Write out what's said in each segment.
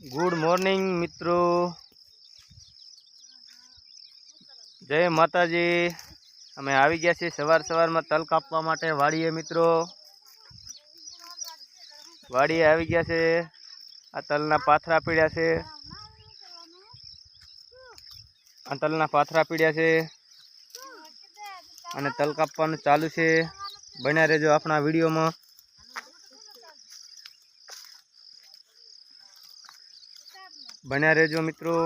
Good morning मित्रों, जय माताजी। अमे आवी गया छे सवार सवार में तल कापवा माटे वाड़ीए। मित्रों वाड़ीए आवी गया छे। आ तलना पाथरा पीड्या छे, आ तलना पाथरा पीड्या छे अने तल कापवानुं चालू छे। बन्या रहेजो आपणा विडियो में। बन्या रहेजो मित्रों।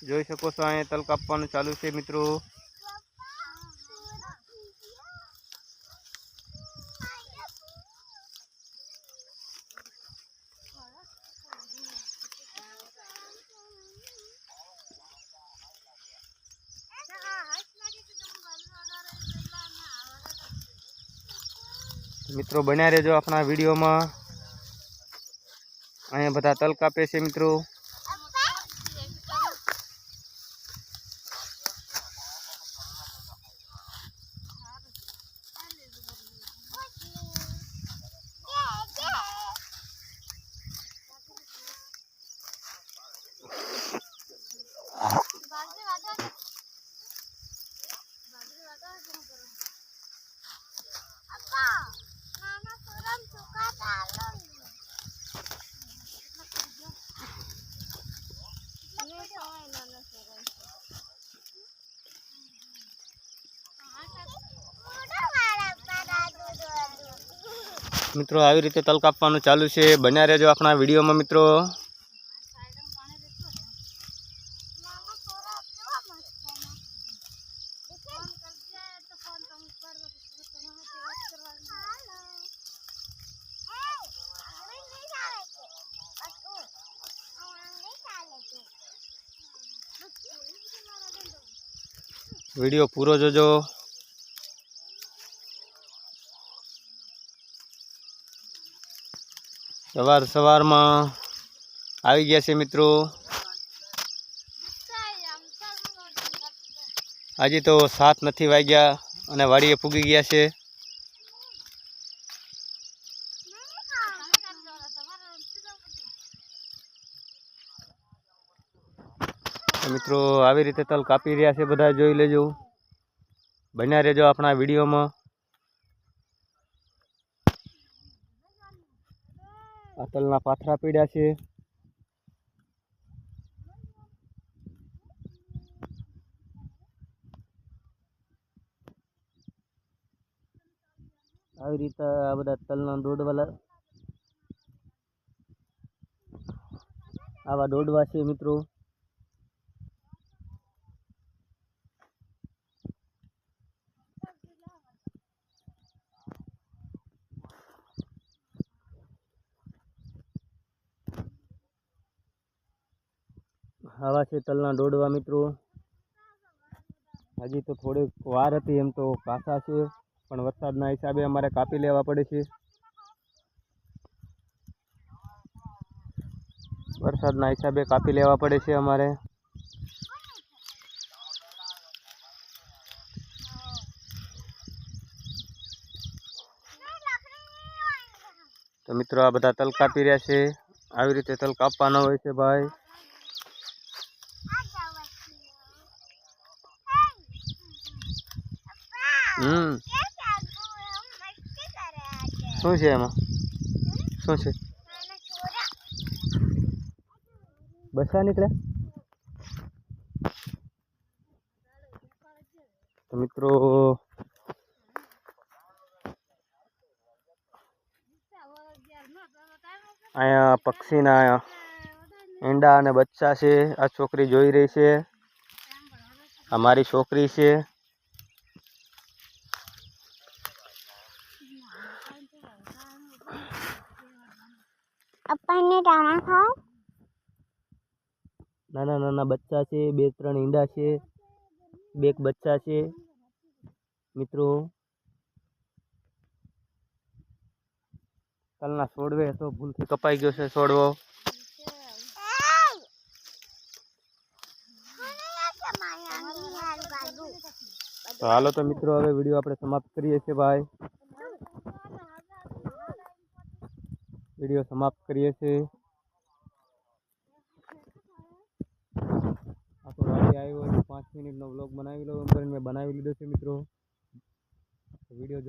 जोई शको छो अहीं तल कापवानुं चालू छे मित्रों। मित्रों बन्या रहेजो अपना विडियो में। अहीं बधा तल कापे छे मित्रों। मित्रों આવી રીતે તલ કાપવાનું ચાલુ છે। બન્યા રહેજો આપણા વિડીયોમાં मित्रों। वीडियो पूरो जोजो। सवार सवार में आई गया से मित्रों। आज तो 7 नहीं वाग्या अने वाड़ीए पूगी गया से। मित्रों આવી રીતે तल कापी रह्या छे बधा जोई लेजो। बन्या रहेजो अपना विडियो में। आ तलना पाथरा पीड्या छे। આવી રીતે આ બધા તલના દોડવાલા આવા દોડવા છે मित्रों। आवा छे तलना दौड़वा मित्रों। हजी तो थोड़ी वार हती एम तो कासा छे पण वरसादना हिसाबे अमारे कापी लेवा पड़े छे। वरसादना हिसाबे कापी लेवा पड़े छे अमारे। तो मित्रों आ बधा तल कापी रह्या छे। આવી રીતે तल कापवाना होय छे भाई। શું છે એમાં? શું છે? બસા નીકળે? તો મિત્રો અહીંયા પક્ષીના ઈંડા અને બચ્ચા છે। આ છોકરી જોઈ રહી છે। આ મારી છોકરી છે। नाना नाना बच्चा छे। 2-3 ईंडा छे। 2 बच्चा छे मित्रों। तलना छोड़वे तो भूलथी कपाई गयो छे छोड़वो। तो हालो तो मित्रों हवे विडियो आपणे समाप्त करीए छे भाई। विडियो समाप्त करीए छे। 5 મિનિટનો વ્લોગ બનાવી લઉં એમ કરીને મેં બનાવી લીધો છે મિત્રો. વિડીયો